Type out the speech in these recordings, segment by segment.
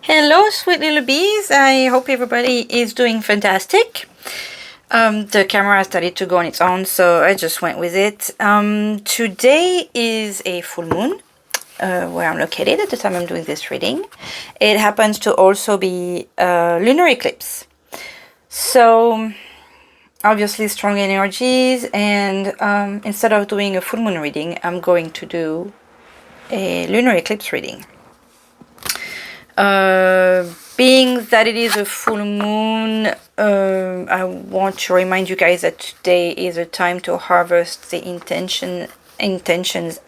Hello, sweet little bees. I hope everybody is doing fantastic. The camera started to go on its own, so I just went with it. Today is a full moon where I'm located at the time I'm doing this reading. It happens to also be a lunar eclipse. So, obviously strong energies, and instead of doing a full moon reading, I'm going to do a lunar eclipse reading. Being that it is a full moon, I want to remind you guys that today is a time to harvest the intentions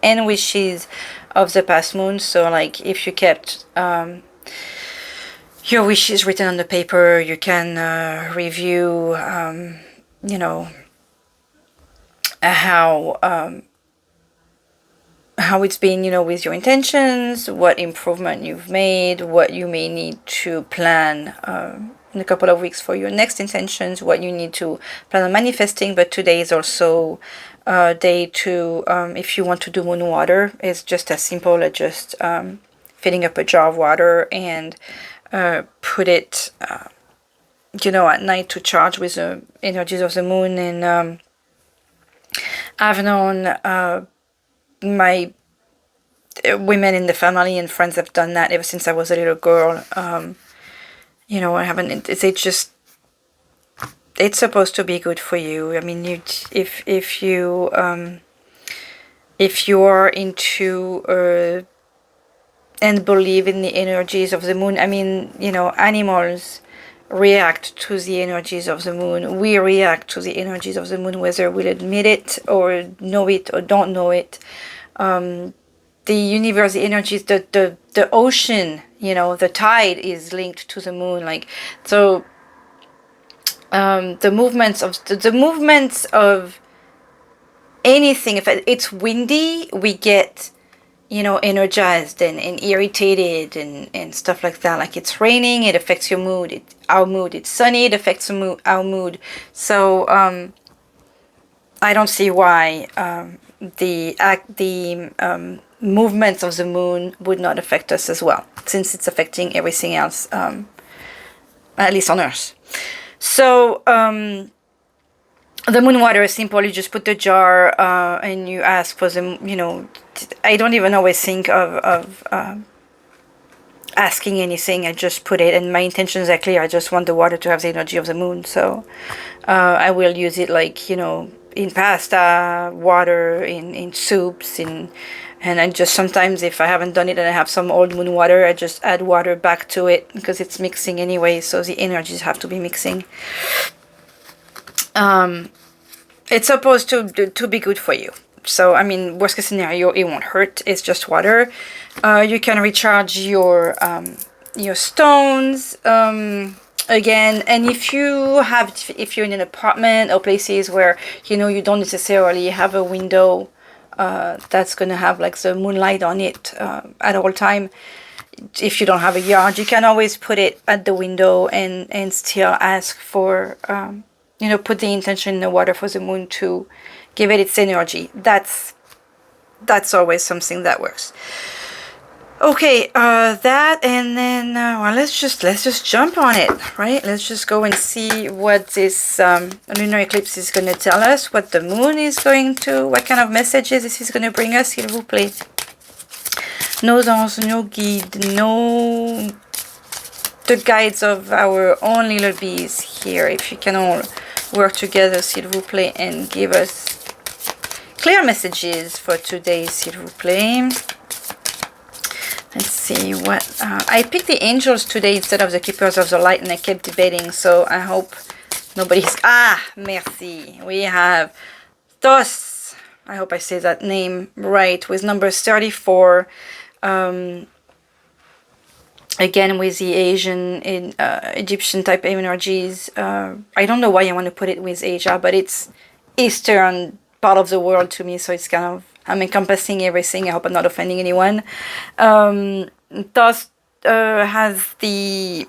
and wishes of the past moon. So like if you kept your wishes written on the paper, you can review you know, how it's been, you know, with your intentions, what improvement you've made, what you may need to plan in a couple of weeks for your next intentions, what you need to plan on manifesting. But today is also a day to, if you want to do moon water, it's just as simple as just filling up a jar of water and put it, you know, at night to charge with the energies of the moon. And I've known my women in the family and friends have done that ever since I was a little girl. You know, I haven't. It's supposed to be good for you. I mean, if you are into and believe in the energies of the moon. I mean, you know, animals react to the energies of the moon. We react to the energies of the moon, whether we'll admit it or know it or don't know it. The universe, the energies, the ocean, you know, the tide is linked to the moon. Like, so the movements of anything, if it's windy, we get, you know, energized and irritated and stuff like that. Like it's raining, it affects your mood. Our mood. It's sunny, it affects our mood. So I don't see why the movements of the moon would not affect us as well, since it's affecting everything else, at least on Earth. So the moon water is simple. You just put the jar and you ask for the, you know, I don't even always think of asking anything. I just put it, and my intentions are clear. I just want the water to have the energy of the moon. So I will use it, like, you know, in pasta, water, in soups, and I just sometimes, if I haven't done it and I have some old moon water, I just add water back to it because it's mixing anyway. So the energies have to be mixing. It's supposed to be good for you. So, I mean, worst case scenario, it won't hurt. It's just water. You can recharge your stones again. And if you're in an apartment or places where, you know, you don't necessarily have a window that's gonna have like the moonlight on it at all time. If you don't have a yard, you can always put it at the window and still ask for, you know, put the intention in the water for the moon to give it its energy. That's always something that works. Okay, that, and then well, let's just jump on it, right? Let's just go and see what this lunar eclipse is going to tell us, what the moon is going to, what kind of messages this is going to bring us. S'il vous plaît. Nos anges, nos guides, no, the guides of our own little bees here. If you can all work together, s'il vous plaît, and give us clear messages for today, s'il vous plaît. Let's see what... I picked the angels today instead of the keepers of the light, and I kept debating, so I hope nobody's... Ah, merci. We have Tos. I hope I say that name right, with number 34. Again, with the Asian, Egyptian type energies. I don't know why I want to put it with Asia, but it's Eastern part of the world to me, so it's kind of... I'm encompassing everything. I hope I'm not offending anyone. Thus has the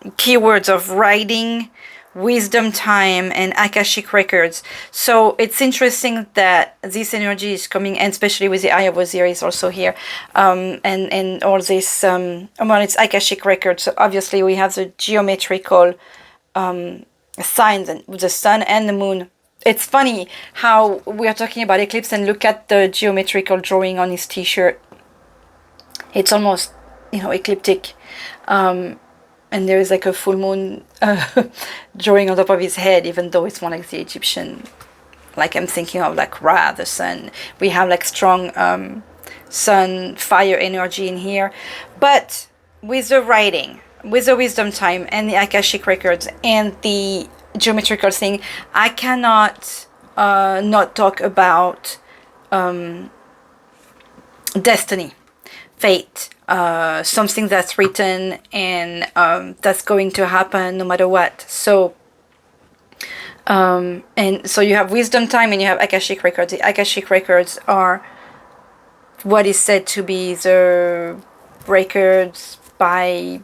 keywords of riding, wisdom time, and Akashic records. So it's interesting that this energy is coming, and especially with the Eye of Osiris also here, and all this. Well, it's Akashic records. So obviously we have the geometrical signs, and the sun and the moon. It's funny how we are talking about eclipse, and look at the geometrical drawing on his T-shirt. It's almost, ecliptic. And there is like a full moon drawing on top of his head, even though it's more like the Egyptian, like I'm thinking of like Ra, the sun. We have like strong sun, fire energy in here. But with the writing, with the wisdom time and the Akashic records and the geometrical thing, I cannot not talk about destiny, fate, something that's written and that's going to happen no matter what. So and so you have wisdom time and you have Akashic records. The Akashic records are what is said to be the records by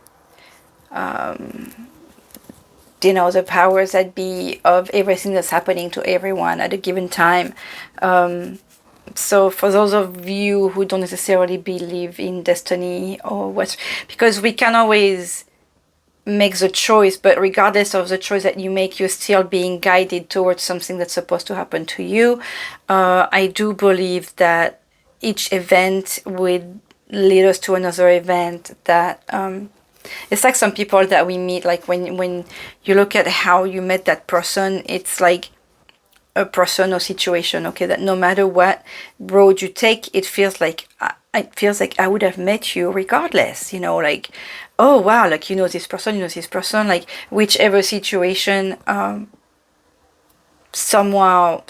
the powers that be of everything that's happening to everyone at a given time. So for those of you who don't necessarily believe in destiny or what, because we can always make the choice, but regardless of the choice that you make, you're still being guided towards something that's supposed to happen to you. I do believe that each event would lead us to another event. That it's like some people that we meet, like when you look at how you met that person, it's like a person or situation, okay, that no matter what road you take, it feels like I would have met you regardless, like, oh wow, like this person, like whichever situation, somehow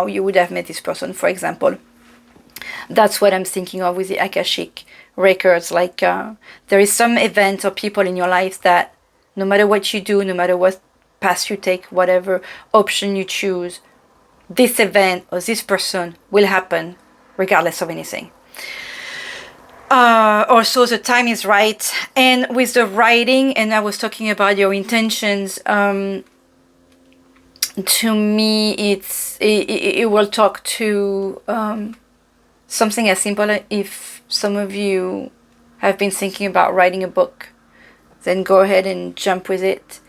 you would have met this person, for example. That's what I'm thinking of with the Akashic records. Like there is some event or people in your life that no matter what you do, no matter what path you take, whatever option you choose, this event or this person will happen regardless of anything. Also the time is right. And with the writing, and I was talking about your intentions, to me it will talk to something as simple. If some of you have been thinking about writing a book, then go ahead and jump with it.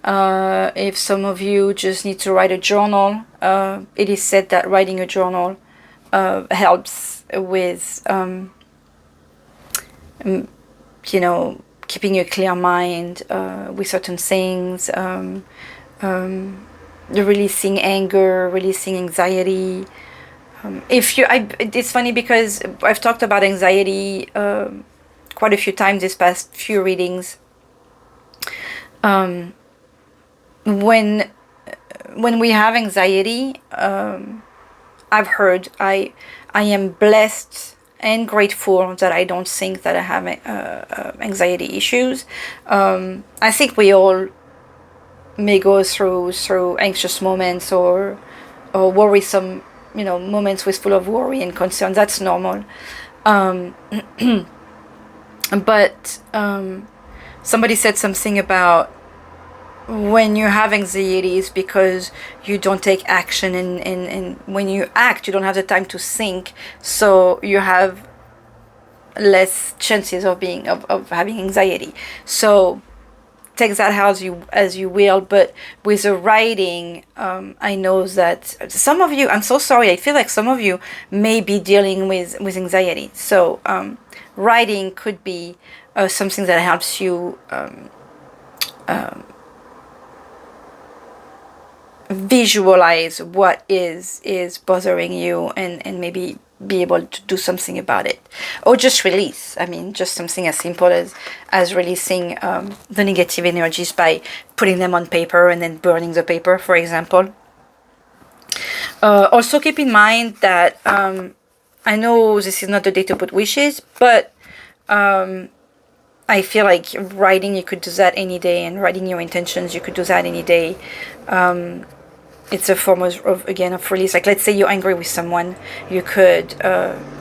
If some of you just need to write a journal, it is said that writing a journal helps with keeping a clear mind with certain things, releasing anger, releasing anxiety. It's funny because I've talked about anxiety quite a few times this past few readings. When we have anxiety, I've heard I am blessed and grateful that I don't think that I have anxiety issues. I think we all may go through anxious moments or worrisome, moments with full of worry and concern. That's normal. But somebody said something about when you have anxiety is because you don't take action, and when you act you don't have the time to think, so you have less chances of having anxiety. So take that as you will. But with the writing, I know that some of you, I'm so sorry, I feel like some of you may be dealing with anxiety. So writing could be something that helps you visualize what is bothering you, and maybe be able to do something about it, or just release. I mean, just something as simple as releasing the negative energies by putting them on paper and then burning the paper, for example. Also keep in mind that I know this is not the day to put wishes, but I feel like writing, you could do that any day, and writing your intentions, you could do that any day. it's a form again, of release. Like, let's say you're angry with someone, you could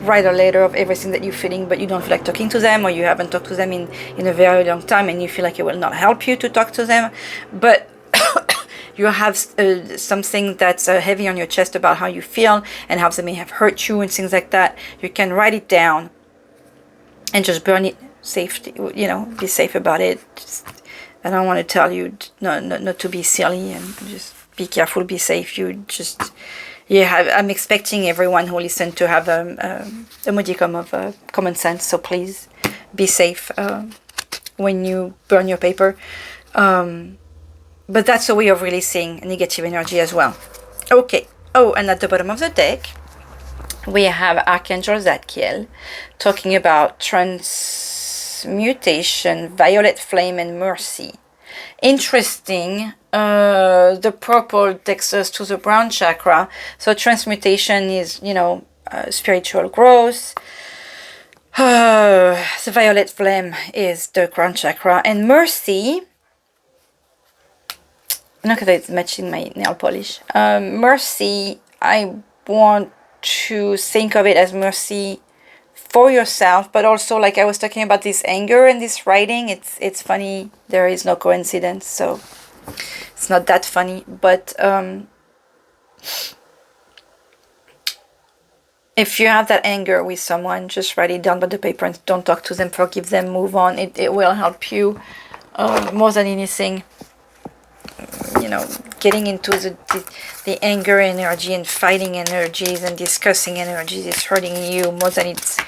write a letter of everything that you're feeling, but you don't feel like talking to them, or you haven't talked to them in a very long time, and you feel like it will not help you to talk to them, but you have something that's heavy on your chest about how you feel and how they may have hurt you and things like that. You can write it down and just burn it safely, you know, be safe about it. I don't want to tell you not to be silly, and just be careful, be safe. I'm expecting everyone who listens to have a modicum of common sense, so please be safe when you burn your paper. But that's a way of releasing negative energy as well. Okay. Oh, and at the bottom of the deck, we have Archangel Zadkiel talking about transmutation, violet flame, and mercy. Interesting. The purple takes us to the brown chakra. So transmutation is, you know, spiritual growth. The violet flame is the crown chakra. And mercy, look at it, it's matching my nail polish. Mercy, I want to think of it as mercy for yourself, but also, like I was talking about this anger and this writing, it's funny, there is no coincidence, so it's not that funny, but if you have that anger with someone, just write it down on the paper and don't talk to them, forgive them, move on. It will help you more than anything. You know, getting into the anger energy and fighting energies and discussing energies is hurting you more than it's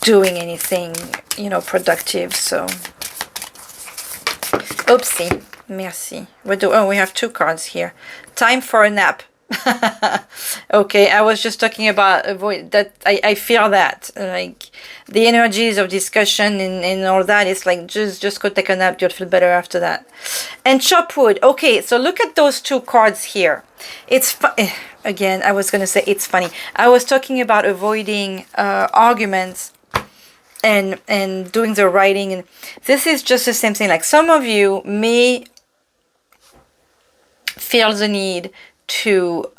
doing anything, you know, productive. So, oopsie, merci. We have 2 cards here. Time for a nap. Okay, I was just talking about avoid that. I feel that, like, the energies of discussion and all that, it's like just go take a nap, you'll feel better after that. And chop wood. Okay, so look at those 2 cards here. It's again, I was gonna say it's funny. I was talking about avoiding arguments and doing the writing, and this is just the same thing. Like, some of you may feel the need to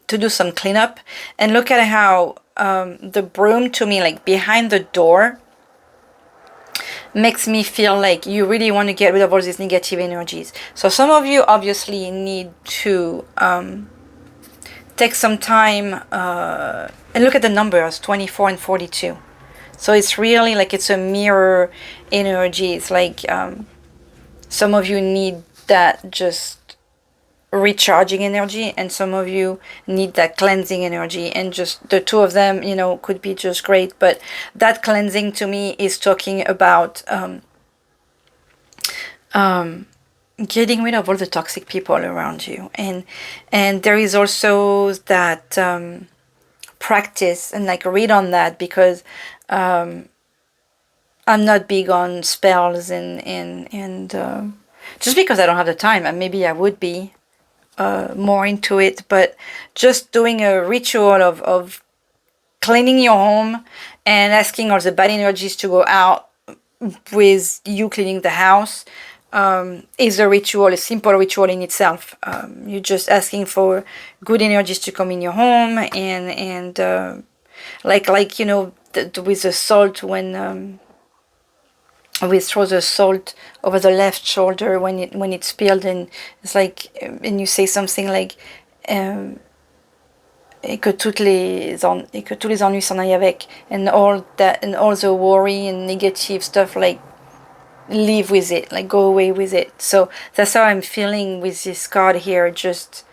do some cleanup, and look at how the broom, to me, like behind the door, makes me feel like you really want to get rid of all these negative energies. So some of you obviously need to take some time and look at the numbers 24 and 42. So it's really like it's a mirror energy. It's like some of you need that just recharging energy, and some of you need that cleansing energy, and just the 2 of them, you know, could be just great. But that cleansing, to me, is talking about getting rid of all the toxic people around you, and there is also that practice, and like read on that, because I'm not big on spells and just because I don't have the time, and maybe I would be more into it, but just doing a ritual of cleaning your home and asking all the bad energies to go out with you cleaning the house is a ritual, a simple ritual in itself. You're just asking for good energies to come in your home, and like you know, with the salt, when we throw the salt over the left shoulder when it's spilled, and it's like, and you say something like et que tous les ennuis s'en aillent avec, and all that, and all the worry and negative stuff, like, live with it, like, go away with it. So that's how I'm feeling with this card here. Just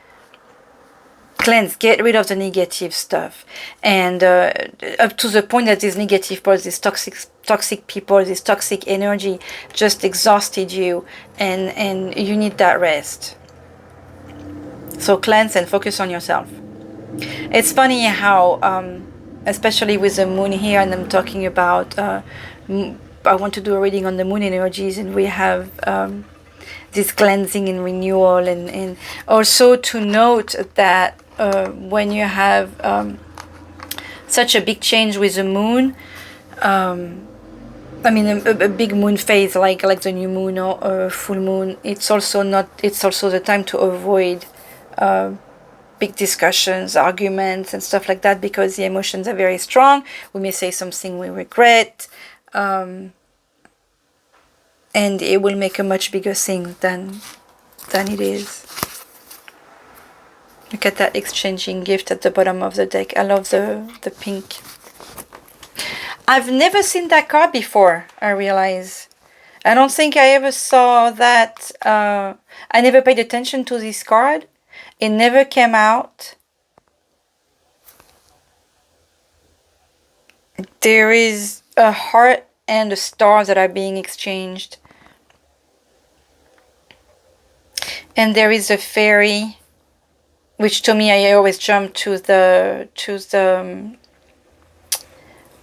cleanse, get rid of the negative stuff, and up to the point that these negative parts, these toxic people, this toxic energy just exhausted you, and you need that rest. So cleanse and focus on yourself. It's funny how especially with the moon here, and I'm talking about I want to do a reading on the moon energies, and we have this cleansing and renewal, and also to note that when you have such a big change with the moon, I mean a big moon phase like the new moon or full moon, it's also the time to avoid big discussions, arguments, and stuff like that, because the emotions are very strong. We may say something we regret, and it will make a much bigger thing than it is. Look at that exchanging gift at the bottom of the deck. I love the pink. I've never seen that card before, I realize. I don't think I ever saw that. I never paid attention to this card. It never came out. There is a heart and a star that are being exchanged. And there is a fairy, which to me, I always jump to the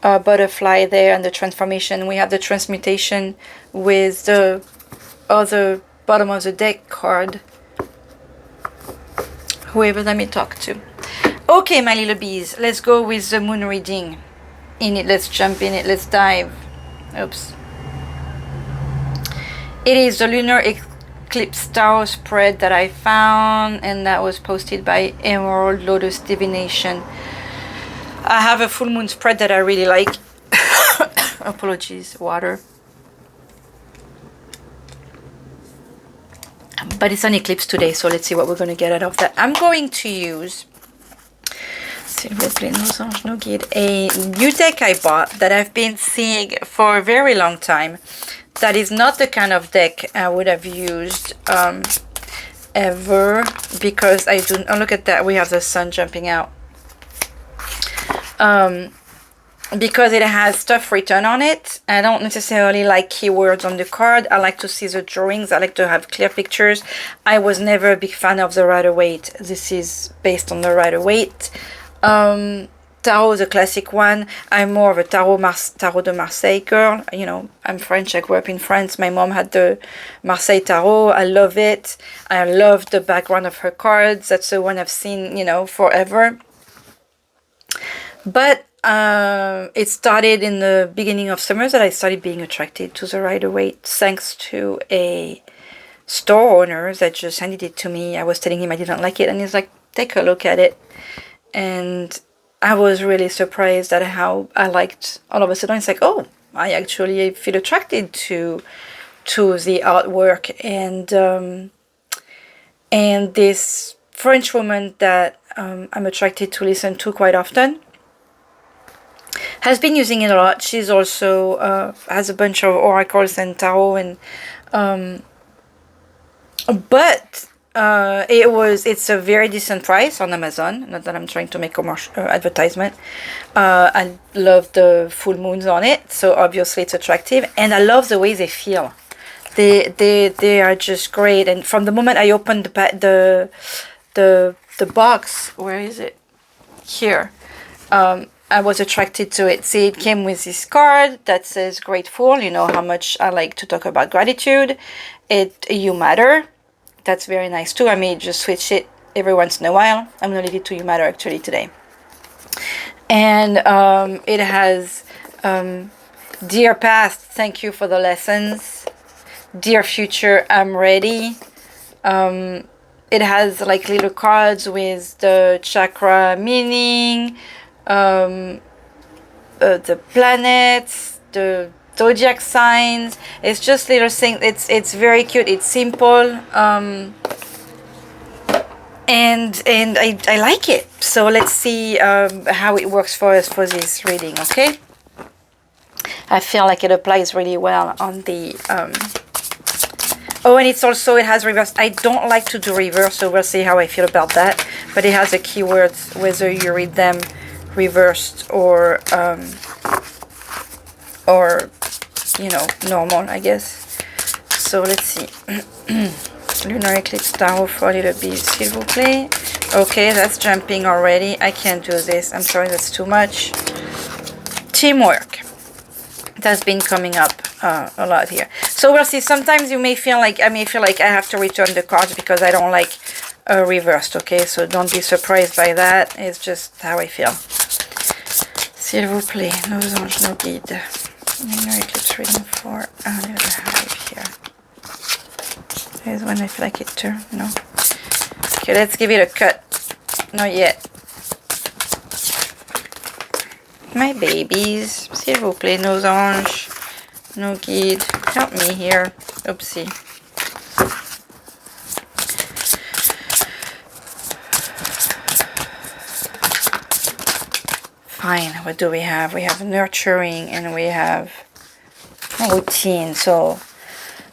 butterfly there and the transformation. We have the transmutation with the other bottom of the deck card. Whoever let me talk to. Okay, my little bees, let's go with the moon reading. In it, let's jump in it, let's dive. Oops. It is the Lunar Eclipse Tarot spread that I found, and that was posted by Emerald Lotus Divination. I have a full moon spread that I really like. Apologies, water. But it's an eclipse today, so let's see what we're going to get out of that. I'm going to use, s'il vous plaît, nos anges, nos guides, a new deck I bought that I've been seeing for a very long time. That is not the kind of deck I would have used ever, because I do. Oh, look at that! We have the sun jumping out. Because it has stuff written on it. I don't necessarily like keywords on the card. I like to see the drawings. I like to have clear pictures. I was never a big fan of the Rider-Waite. This is based on the Rider-Waite. Tarot is a classic one. I'm more of a Tarot de Marseille girl. You know, I'm French. I grew up in France. My mom had the Marseille Tarot. I love it. I love the background of her cards. That's the one I've seen, you know, forever. But it started in the beginning of summer that I started being attracted to the Rider-Waite, thanks to a store owner that just handed it to me. I was telling him I didn't like it, and he's like, take a look at it. And I was really surprised at how I liked, all of a sudden it's like, oh, I actually feel attracted to the artwork. And this French woman that I'm attracted to listen to quite often has been using it a lot. She's also has a bunch of oracles and tarot, and but it's a very decent price on Amazon. Not that I'm trying to make commercial advertisement. I love the full moons on it, so obviously it's attractive, and I love the way they feel. They are just great. And from the moment I opened the box, where is it? Here. I was attracted to it. See, it came with this card that says grateful. You know how much I like to talk about gratitude. You matter. That's very nice too. I may just switch it every once in a while. I'm going to leave it to you matter actually today. And it has dear past, thank you for the lessons. Dear future, I'm ready. It has like little cards with the chakra meaning, the planets, the zodiac signs. It's just little things. It's very cute. It's simple, and I like it. So let's see how it works for us for this reading. Okay, I feel like it applies really well on the oh, and it has reverse. I don't like to do reverse, so we'll see how I feel about that. But it has the keywords, whether you read them reversed or you know, normal, I guess. So let's see. Lunar Eclipse Tarot for little bit, s'il vous plaît. Okay, that's jumping already. I can't do this. I'm sorry, that's too much. Teamwork. That's been coming up a lot here. So we'll see. Sometimes I may feel like I have to return the cards because I don't like reversed. Okay, so don't be surprised by that. It's just how I feel. S'il vous plaît, nos anges, nos guides. Lunar Eclipse reading for here. There's one I feel like it too. No. Okay, let's give it a cut. Not yet. My babies, s'il vous plaît, nos anges, no guide, help me here. Oopsie. Fine, what do we have? We have nurturing and we have routine. So,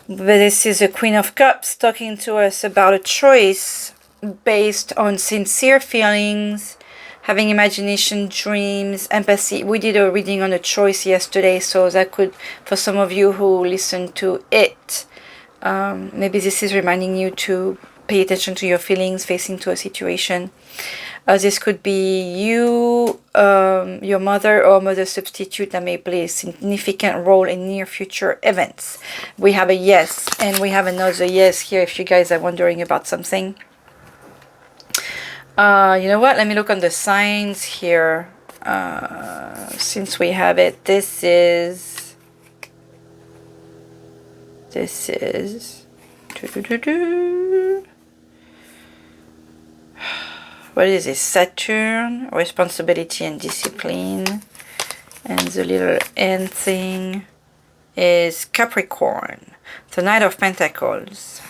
but this is the Queen of Cups talking to us about a choice based on sincere feelings, having imagination, dreams, empathy. We did a reading on a choice yesterday, so that could, for some of you who listened to it, maybe this is reminding you to pay attention to your feelings facing to a situation. This could be you, your mother or mother substitute that may play a significant role in near future events. We have a yes, and we have another yes here if you guys are wondering about something. You know what? Let me look on the signs here. Since we have it, this is. What is this? Saturn, responsibility and discipline. And the little end thing is Capricorn, the Knight of Pentacles.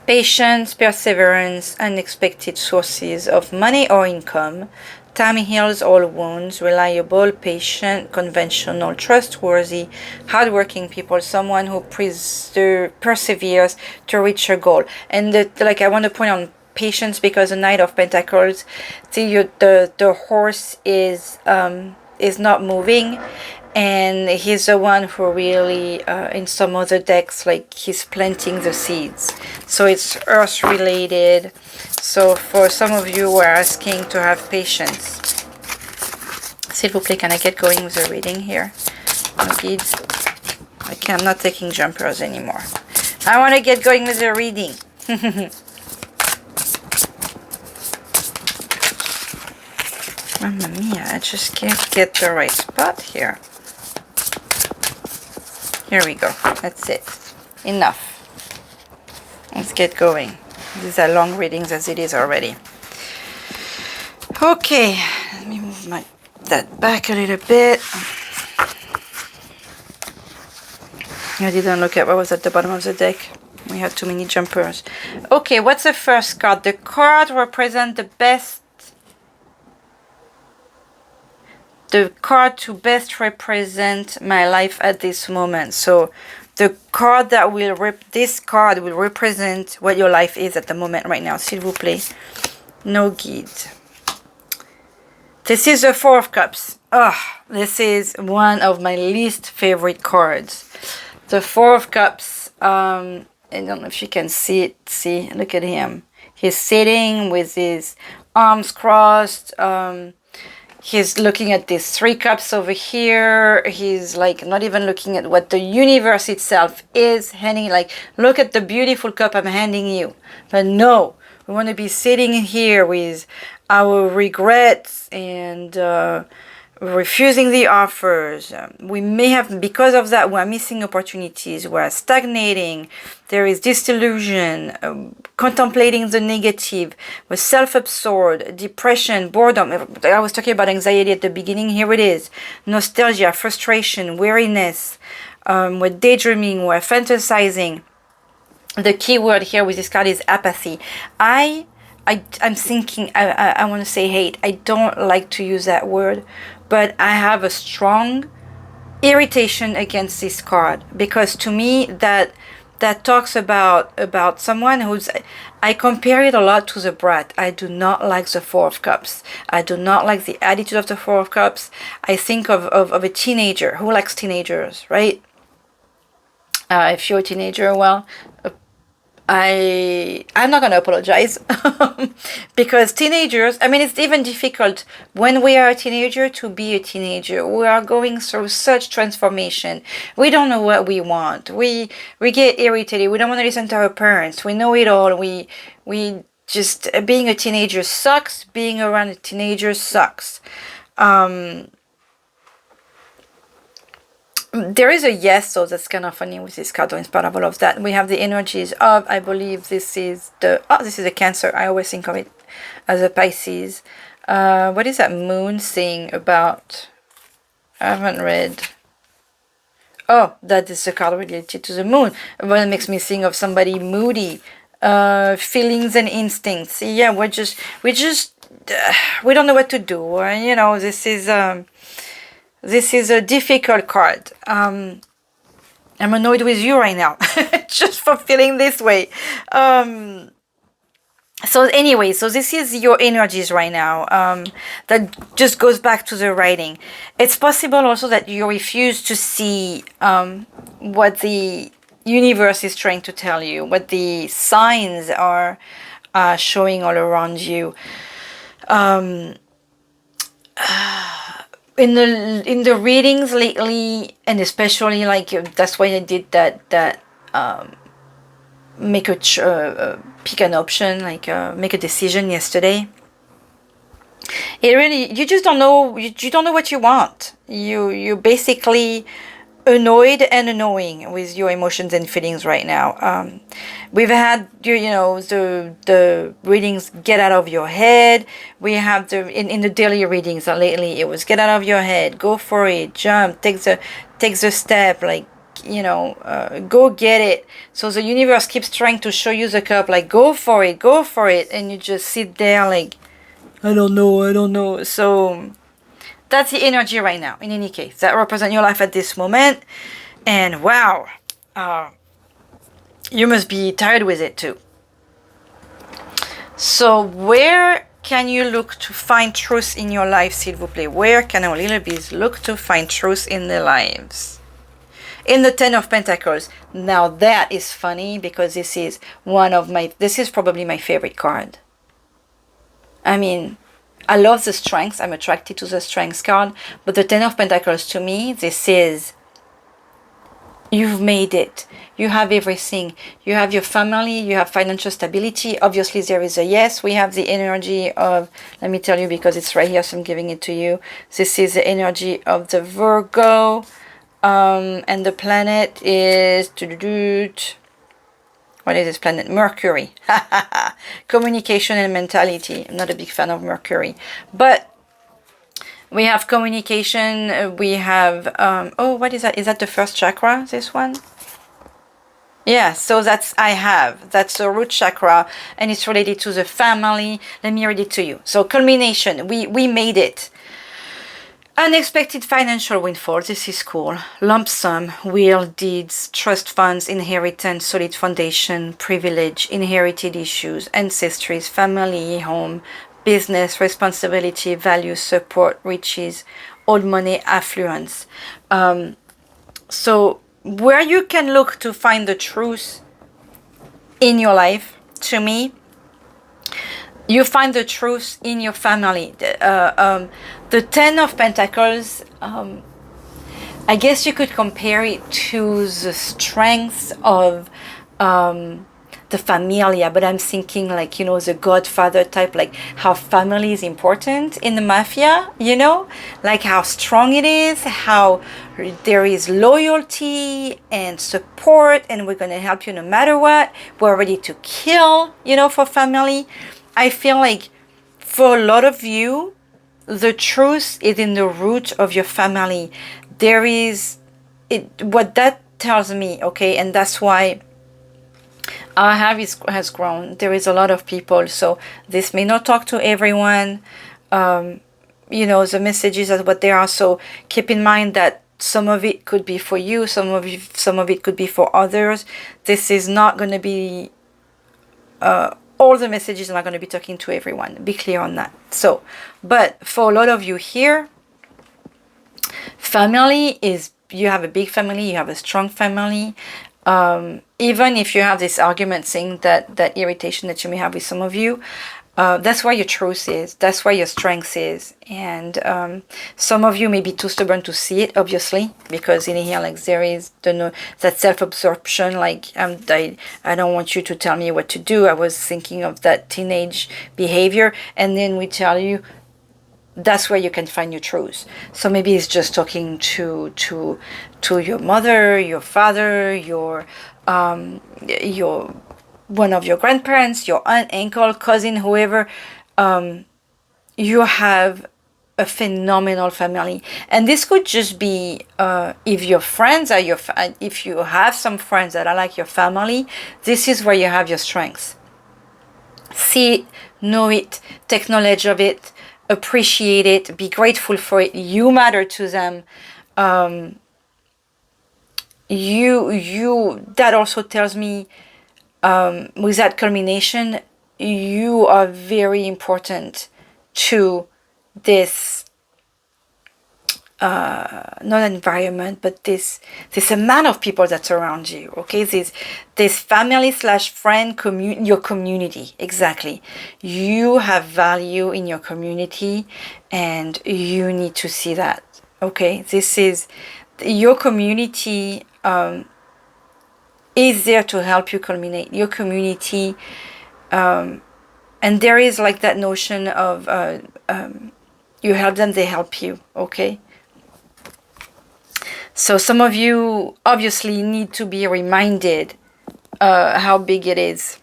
Patience, perseverance, unexpected sources of money or income. Time heals all wounds. Reliable, patient, conventional, trustworthy, hardworking people. Someone who perseveres to reach a goal. And I want to point on patience because the Knight of Pentacles, see, the horse is not moving, and he's the one who really in some other decks, like, he's planting the seeds, so it's earth related. So for some of you who are asking to have patience, s'il vous plaît, can I get going with the reading here? No kids. Okay, I'm not taking jumpers anymore. I want to get going with the reading. Mamma mia, I just can't get the right spot here. Here we go. That's it. Enough. Let's get going. These are long readings as it is already. Okay, let me move that back a little bit. I didn't look at what was at the bottom of the deck. We had too many jumpers. Okay, what's the first card? The card represents the card to best represent my life at this moment. So the card that this card will represent what your life is at the moment right now. S'il vous plaît. No guide. This is the Four of Cups. This is one of my least favorite cards. The Four of Cups. I don't know if you can see it. See, look at him. He's sitting with his arms crossed. He's looking at these three cups over here. He's like not even looking at what the universe itself is handing. Like, look at the beautiful cup I'm handing you. But no, we want to be sitting here with our regrets and refusing the offers. We may have, because of that, we're missing opportunities. We're stagnating. There is disillusion, contemplating the negative. We're self-absorbed, depression, boredom. I was talking about anxiety at the beginning. Here it is. Nostalgia, frustration, weariness. We're daydreaming. We're fantasizing. The key word here with this card is apathy. I'm thinking, I want to say hate. I don't like to use that word, but I have a strong irritation against this card, because to me that talks about someone who's, I compare it a lot to the brat. I do not like the Four of Cups. I do not like the attitude of the Four of Cups. I think of a teenager. Who likes teenagers, right? If you're a teenager, well, I'm not going to apologize because teenagers, I mean, it's even difficult when we are a teenager to be a teenager. We are going through such transformation. We don't know what we want. We get irritated. We don't want to listen to our parents. We know it all. We just, being a teenager sucks. Being around a teenager sucks. There is a yes, so that's kind of funny with this card, in spite of all of that. We have the energies of, I believe this is this is a Cancer. I always think of it as a Pisces. What is that moon thing about? I haven't read. Oh, that is a card related to the moon. Well, it makes me think of somebody moody. Feelings and instincts. Yeah, we don't know what to do. You know, this is a difficult card. I'm annoyed with you right now, just for feeling this way. So anyway, so this is your energies right now. That just goes back to the writing. It's possible also that you refuse to see what the universe is trying to tell you, what the signs are showing all around you. In the readings lately, and especially like that's why I did that pick an option, like make a decision yesterday. It really, you just don't know, you don't know what you want. You basically annoyed and annoying with your emotions and feelings right now. We've had you know the readings, get out of your head. We have in the daily readings lately, it was get out of your head, go for it, jump, take the step, like, you know, go get it. So the universe keeps trying to show you the cup, like go for it, and you just sit there like, I don't know. So that's the energy right now. In any case, that represents your life at this moment. And wow, you must be tired with it too. So where can you look to find truth in your life, s'il vous plaît? Where can our little bees look to find truth in their lives? In the Ten of Pentacles. Now that is funny, because this is probably my favorite card. I mean, I love the strengths. I'm attracted to the strengths card. But the Ten of Pentacles, to me, this is, you've made it. You have everything. You have your family. You have financial stability. Obviously, there is a yes. We have the energy of, let me tell you, because it's right here, so I'm giving it to you. This is the energy of the Virgo. And the planet is, what is this planet? Mercury. Communication and mentality. I'm not a big fan of Mercury, but we have communication. We have oh, what is that? Is that the first chakra, this one? Yeah, so that's the root chakra, and it's related to the family. Let me read it to you. So culmination, we made it. Unexpected financial windfall, this is cool. Lump sum, will, deeds, trust funds, inheritance, solid foundation, privilege, inherited issues, ancestries, family, home, business, responsibility, values, support, riches, old money, affluence. So where you can look to find the truth in your life, to me, you find the truth in your family. The Ten of Pentacles, I guess you could compare it to the strengths of the familia, but I'm thinking like, you know, the Godfather type, like how family is important in the mafia, you know, like how strong it is, how there is loyalty and support, and we're going to help you no matter what. We're ready to kill, you know, for family. I feel like for a lot of you, the truth is in the root of your family. There is what that tells me, okay, and that's why our habit has grown. There is a lot of people, so this may not talk to everyone. You know, the messages are what they are. So keep in mind that some of it could be for you, some of it could be for others. This is not going to be all the messages are not going to be talking to everyone. Be clear on that. So, but for a lot of you here, family is, you have a big family, you have a strong family. Even if you have this argument saying that irritation that you may have with some of you, that's where your truth is. That's where your strength is. And some of you may be too stubborn to see it, obviously, because in here, like, there is that self-absorption, like, I don't want you to tell me what to do. I was thinking of that teenage behavior. And then we tell you, that's where you can find your truth. So maybe it's just talking to your mother, your father, your one of your grandparents, your aunt, uncle, cousin, whoever. You have a phenomenal family, and this could just be if your friends are if you have some friends that are like your family. This is where you have your strengths. See it, know it, take knowledge of it, appreciate it, be grateful for it. You matter to them. That also tells me, with that culmination, you are very important to this not environment, but this amount of people that's around you. Okay, this family / friend your community. Exactly, you have value in your community, and you need to see that. Okay, this is your community. Is there to help you culminate your community, and there is like that notion of you help them, they help you. Okay, so some of you obviously need to be reminded how big it is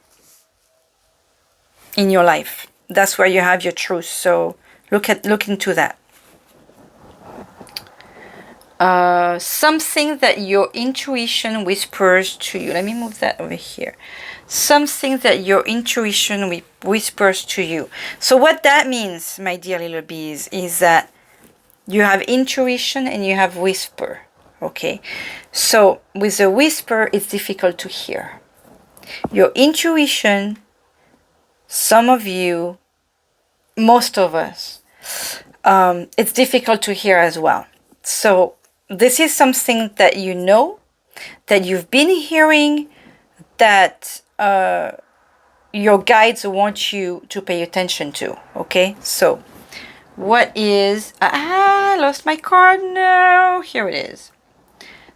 in your life. That's where you have your truth. So look into that. Something that your intuition whispers to you. Let me move that over here. Something that your intuition whispers to you. So what that means, my dear little bees, is that you have intuition and you have whisper. Okay, so with a whisper, it's difficult to hear. Your intuition, some of you, most of us, it's difficult to hear as well. So this is something that you know, that you've been hearing, that your guides want you to pay attention to. Okay, so what is... I lost my card now. Here it is.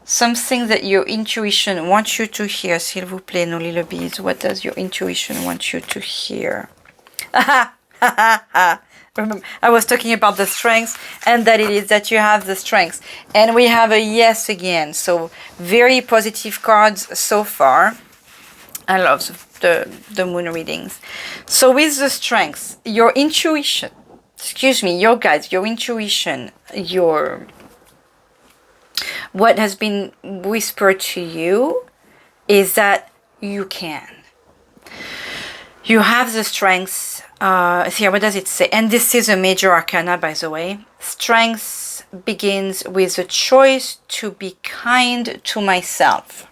Something that your intuition wants you to hear. S'il vous plaît, nos little bees. What does your intuition want you to hear? Remember, I was talking about the strengths, and that it is that you have the strengths. And we have a yes again. So very positive cards so far. I love the moon readings. So with the strengths, your intuition, your guides, your intuition, what has been whispered to you is that you can. You have the strengths. Here, what does it say? And this is a major arcana, by the way. Strength begins with a choice to be kind to myself.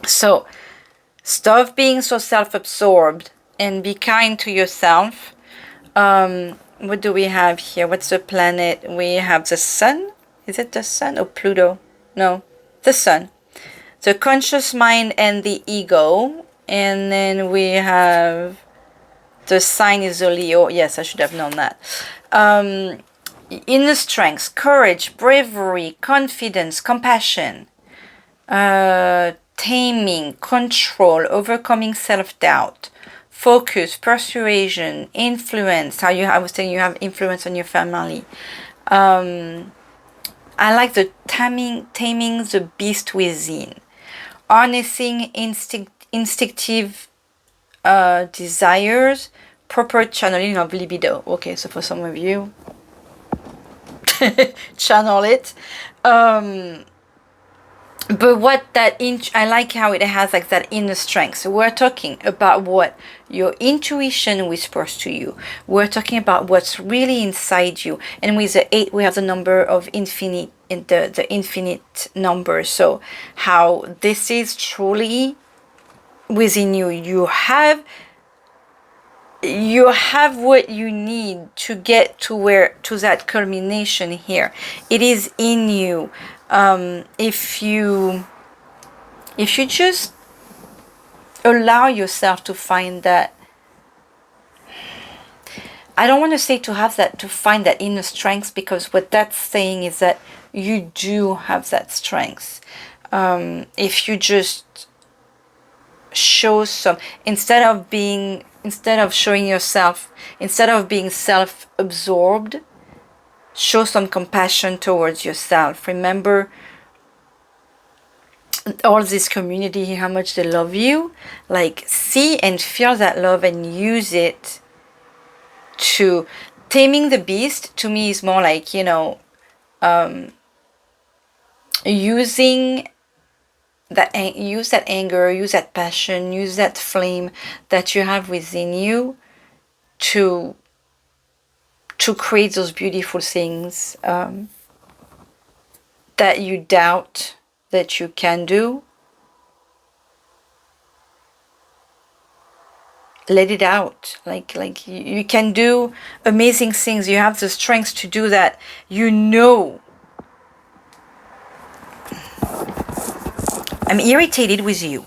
So stop being so self-absorbed and be kind to yourself. What do we have here? What's the planet? We have the sun. Is it the sun or Pluto? No, the sun. The conscious mind and the ego. And then we have the sign is a Leo. Yes, I should have known that. Inner strength, courage, bravery, confidence, compassion, taming, control, overcoming self-doubt, focus, persuasion, influence. I was saying you have influence on your family. I like the taming the beast within, harnessing instinctive desires, proper channeling of libido. Okay, so for some of you, channel it. But what that I like how it has like that inner strength. So we're talking about what your intuition whispers to you. We're talking about what's really inside you. And with the 8, we have the number of infinite, the infinite number. So how this is truly within you. You have what you need to get to that culmination here. It is in you. If you just allow yourself to find that, I don't want to say to find that inner strength, because what that's saying is that you do have that strength. If you just show some, instead of being self-absorbed, show some compassion towards yourself. Remember all this community, how much they love you. Like, see and feel that love and use it to taming the beast. To me is more like, you know, using that anger, use that passion, use that flame that you have within you to create those beautiful things that you doubt that you can do. Let it out. Like you can do amazing things. You have the strength to do that. You know. I'm irritated with you.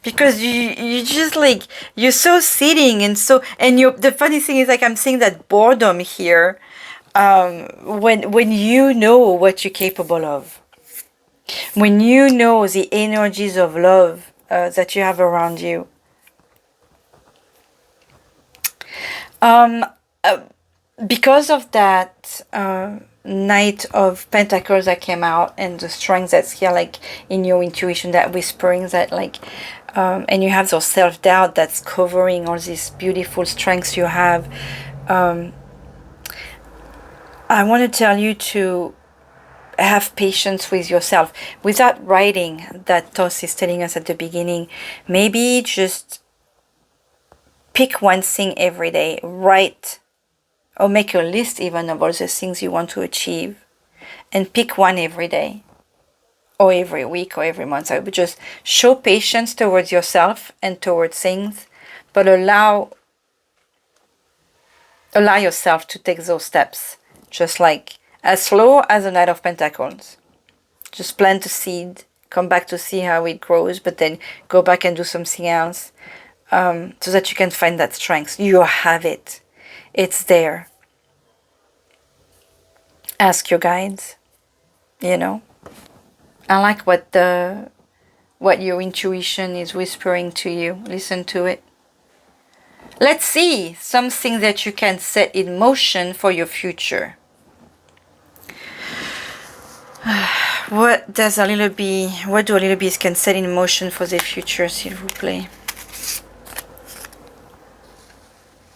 Because you just like, you're so sitting and you, the funny thing is, like, I'm seeing that boredom here, when you know what you're capable of, when you know the energies of love that you have around you. Because of that Knight of Pentacles that came out, and the strength that's here, like in your intuition, that whispering, that like, and you have those self-doubt that's covering all these beautiful strengths you have. I want to tell you to have patience with yourself. Without writing, that Toss is telling us at the beginning, maybe just pick one thing every day, write, or make a list even of all the things you want to achieve, and pick one every day, or every week, or every month. I would just show patience towards yourself and towards things, but allow yourself to take those steps, just like as slow as the Knight of Pentacles. Just plant a seed, come back to see how it grows, but then go back and do something else, so that you can find that strength. You have it. It's there. Ask your guides, you know. I like what your intuition is whispering to you. Listen to it. Let's see something that you can set in motion for your future. What do a little bees can set in motion for the future, s'il vous plaît?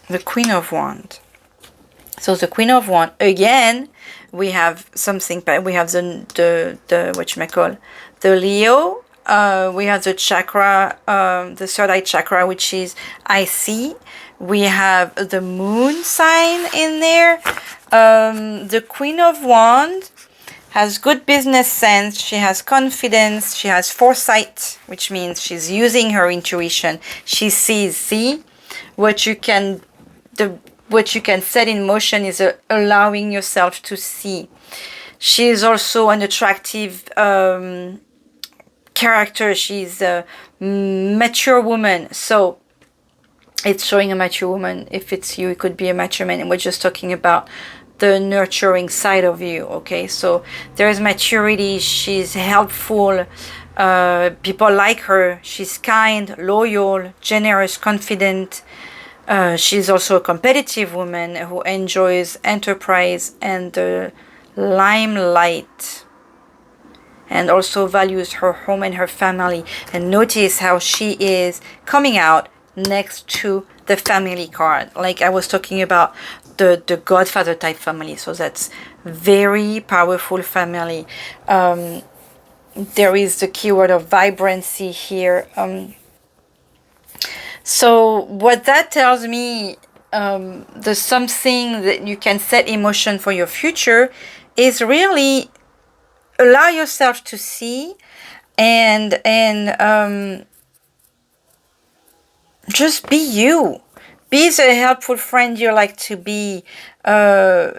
The Queen of Wands. So the Queen of Wands, again, we have something, we have the whatchamacall, the Leo, we have the chakra, the third eye chakra, which is IC. We have the moon sign in there. The Queen of Wands has good business sense, she has confidence, she has foresight, which means she's using her intuition. She sees, see, what you can set in motion is allowing yourself to see. She is also an attractive character. She's a mature woman. So it's showing a mature woman. If it's you, it could be a mature man. And we're just talking about the nurturing side of you. Okay, so there is maturity. She's helpful. People like her. She's kind, loyal, generous, confident. She's also a competitive woman who enjoys enterprise and the limelight, and also values her home and her family. And notice how she is coming out next to the family card, like I was talking about the Godfather type family. So that's very powerful family. There is the keyword of vibrancy here. So what that tells me, the something that you can set in motion for your future is really allow yourself to see and just be you. Be the helpful friend you like to be.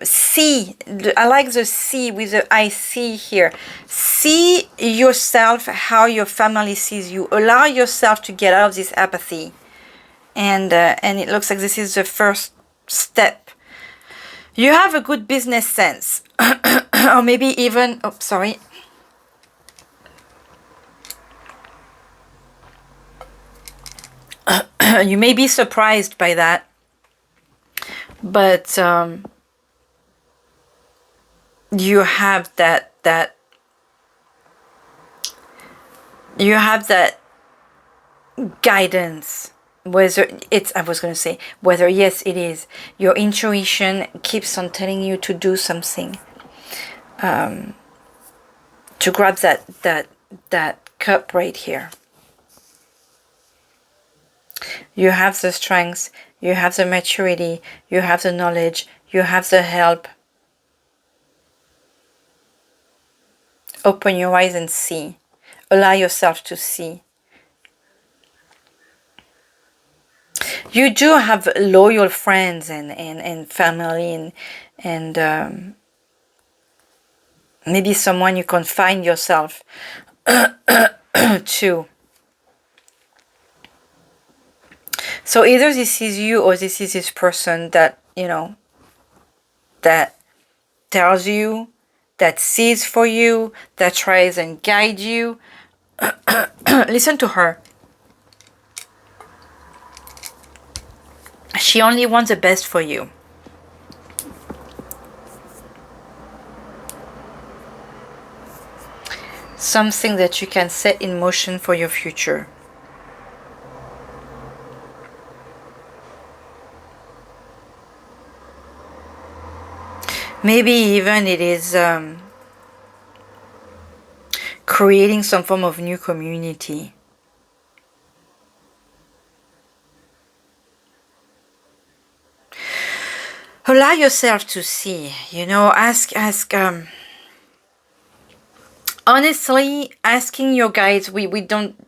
See, I like the see with the I see here. See yourself how your family sees you. Allow yourself to get out of this apathy. And it looks like this is the first step. You have a good business sense. Or maybe even, You may be surprised by that, but you have that guidance. Whether it's, I was going to say, whether, yes, it is your intuition keeps on telling you to do something, to grab that cup right here. You have the strength, you have the maturity, you have the knowledge, you have the help. Open your eyes and see. Allow yourself to see. You do have loyal friends and family and maybe someone you confine yourself to. So either this is you or this is this person that, you know, that tells you, that sees for you, that tries and guides you. Listen to her. She only wants the best for you. Something that you can set in motion for your future. Maybe even it is creating some form of new community. Allow yourself to see, you know, ask, honestly, asking your guides, we don't,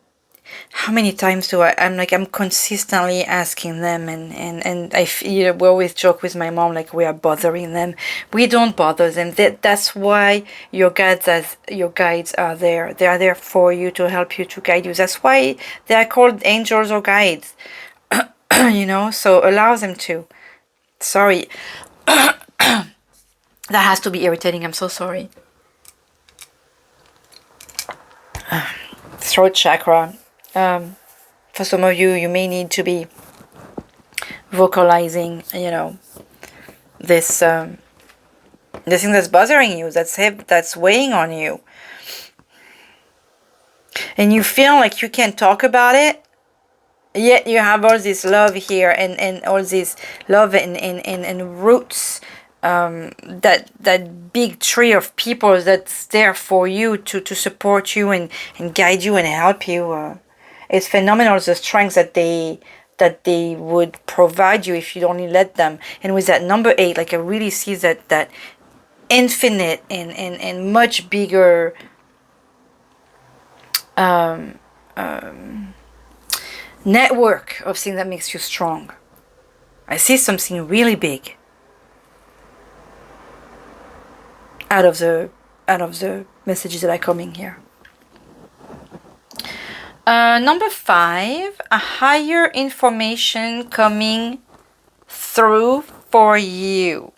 how many times do I'm consistently asking them, and I feel, we always joke with my mom, like we are bothering them. We don't bother them. That's why your guides are there. They are there for you, to help you, to guide you. That's why they are called angels or guides. You know, so allow them to. Sorry. That has to be irritating. I'm so sorry. Throat chakra. For some of you, you may need to be vocalizing, you know, this thing that's bothering you, that's weighing on you. And you feel like you can't talk about it, yet you have all this love here and all this love and roots, that big tree of people that's there for you to support you and guide you and help you. It's phenomenal, the strength that they would provide you if you'd only let them. And with that number 8, like I really see that infinite and much bigger network of things that makes you strong. I see something really big out of the messages that are coming here. Number 5, a higher information coming through for you.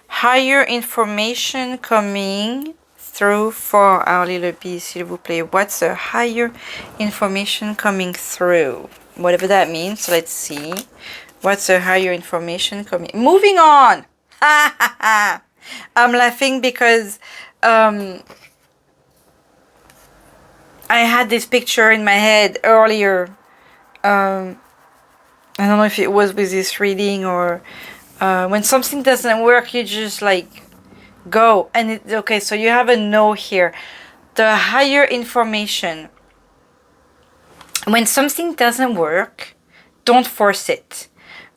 Higher information coming through for our little bee, s'il vous plaît. What's a higher information coming through? Whatever that means. Let's see. What's a higher information coming? Moving on. I'm laughing because I had this picture in my head earlier. I don't know if it was with this reading or when something doesn't work, you just like go. And okay, so you have a no here. The higher information. When something doesn't work, don't force it.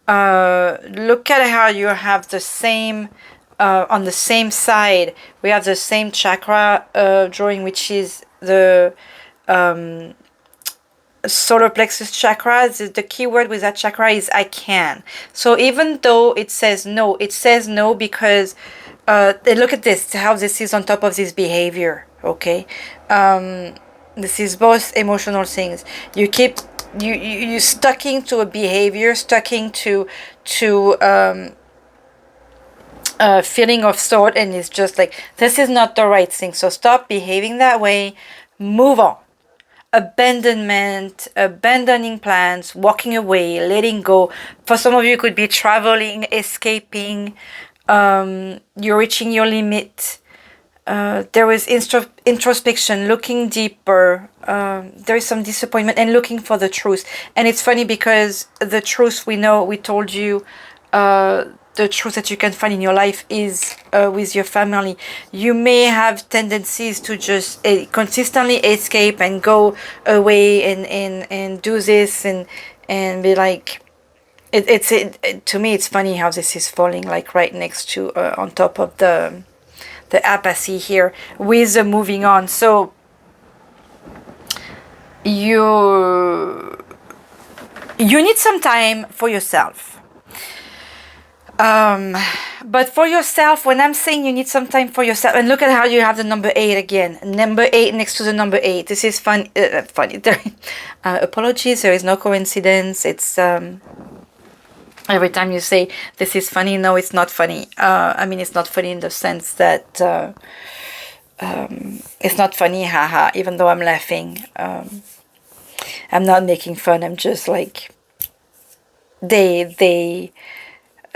Look at how you have the same, on the same side, we have the same chakra drawing, which is the solar plexus chakra. The key word with that chakra is I can. So even though it says no because look at this, how this is on top of this behavior. Okay, this is both emotional things. You keep you stucking to a behavior, stucking to feeling of sort, and it's just like, this is not the right thing, so stop behaving that way, move on. abandonment, abandoning plans, walking away, letting go. For some of you, it could be traveling, escaping. You're reaching your limit. There is introspection, looking deeper. There is some disappointment and looking for the truth. And it's funny because the truth we know, we told you, the truth that you can find in your life is with your family. You may have tendencies to just consistently escape and go away and do this and be like, to me it's funny how this is falling like right next to on top of the apathy here with the moving on. So you need some time for yourself. But for yourself, when I'm saying you need some time for yourself, and look at how you have the number 8 again. Number 8 next to the number 8. This is funny. Apologies, there is no coincidence. It's every time you say this is funny, no, it's not funny. I mean, it's not funny in the sense that it's not funny, haha, even though I'm laughing. I'm not making fun. I'm just like,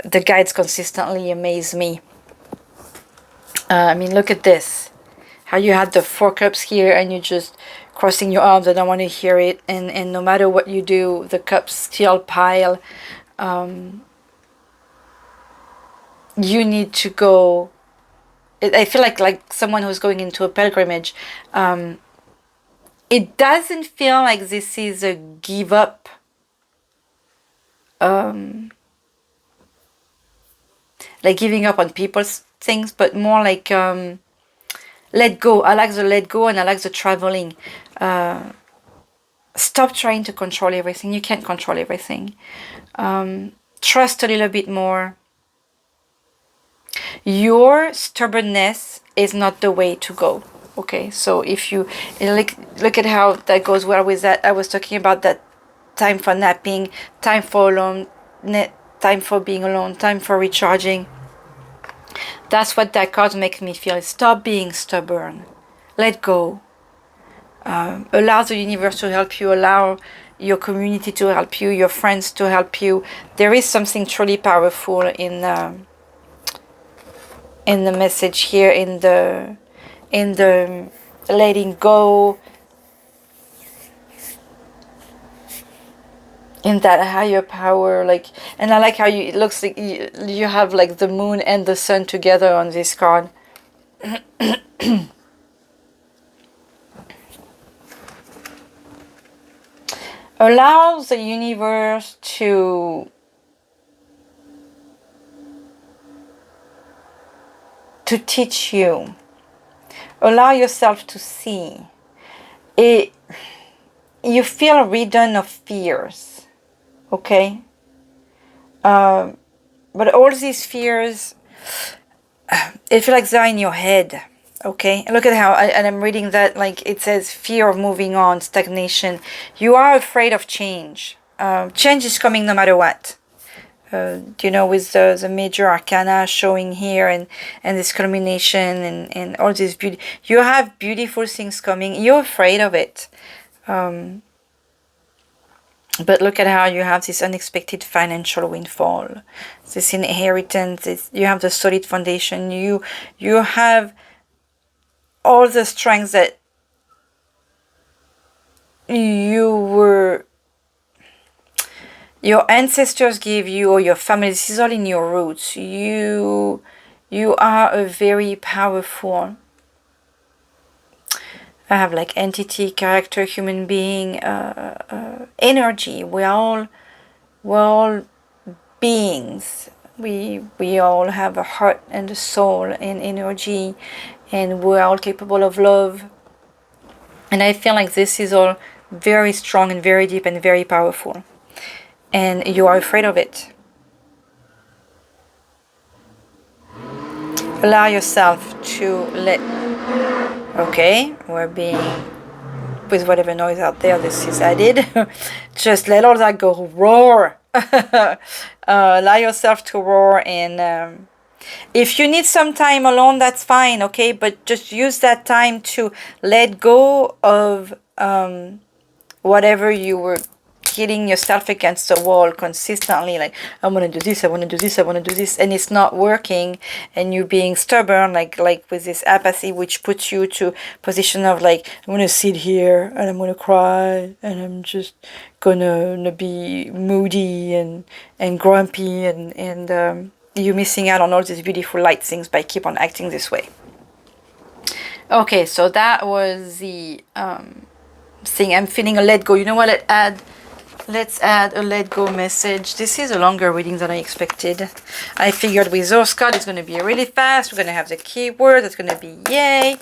the guides consistently amaze me. I mean, look at this. How you had the 4 cups here and you just crossing your arms. I don't want to hear it. And no matter what you do, the cups still pile. You need to go. I feel like someone who's going into a pilgrimage. It doesn't feel like this is a give up. Like giving up on people's things, but more like let go. I like the let go and I like the traveling. Stop trying to control everything. You can't control everything. Trust a little bit more. Your stubbornness is not the way to go. Okay, so if you look at how that goes well with that. I was talking about that time for napping, time for alone, time for being alone, time for recharging. That's what that card makes me feel. Stop being stubborn. Let go. Allow the universe to help you. Allow your community to help you. Your friends to help you. There is something truly powerful in the message here. In the letting go. In that higher power, like, and I like how it looks like you have like the moon and the sun together on this card. Allow the universe to teach you. Allow yourself to see it. You feel ridden of fears. Okay, but all these fears, it feels like they're in your head. Okay, look at how and I'm reading that, like it says fear of moving on, stagnation. You are afraid of change. Change is coming no matter what. You know, with the major arcana showing here and this culmination and all this beauty. You have beautiful things coming. You're afraid of it. But look at how you have this unexpected financial windfall, this inheritance. You have the solid foundation. You have all the strengths that your ancestors gave you, or your family. This is all in your roots. You are a very powerful. I have like entity, character, human being, energy. We're all beings. We all have a heart and a soul and energy, and we're all capable of love. And I feel like this is all very strong and very deep and very powerful. And you are afraid of it. Allow yourself to let. Okay, we're being, with whatever noise out there this is added, just let all that go, roar. Allow yourself to roar, and if you need some time alone, that's fine, okay, but just use that time to let go of whatever you were hitting yourself against the wall consistently, like, I want to do this, I want to do this, I want to do this, and it's not working, and you're being stubborn, like with this apathy, which puts you to position of like, I'm going to sit here and I'm going to cry and I'm just gonna be moody and grumpy, and you're missing out on all these beautiful light things by keep on acting this way. Okay, so that was the thing. I'm feeling a let go. You know what? Let's add a let go message. This is a longer reading than I expected. I figured with those cards it's going to be really fast. We're going to have the keyword. It's going to be yay.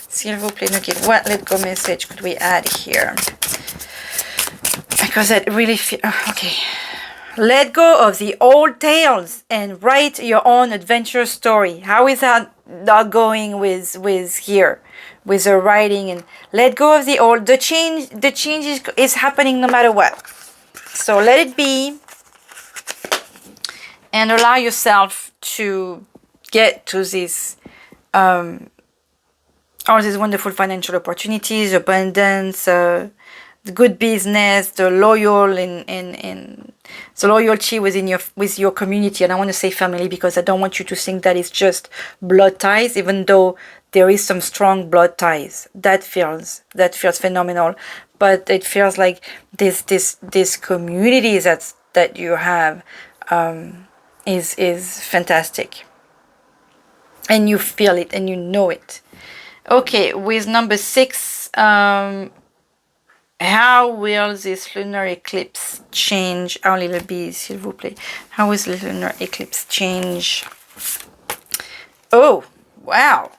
S'il vous plaît, okay, what let go message could we add here? Because that really feel okay. Let go of the old tales and write your own adventure story. How is that not going with here? With the writing, and let go of the old. The change is happening no matter what. So let it be, and allow yourself to get to this, all these wonderful financial opportunities, abundance, the good business, the loyal and the loyalty with your community. And I want to say family because I don't want you to think that it's just blood ties, even though there is some strong blood ties. That feels phenomenal. But it feels like this community that you have is fantastic, and you feel it and you know it. Okay, with number 6, how will this lunar eclipse change our little bees, s'il vous plaît? How will the lunar eclipse change? Oh, wow.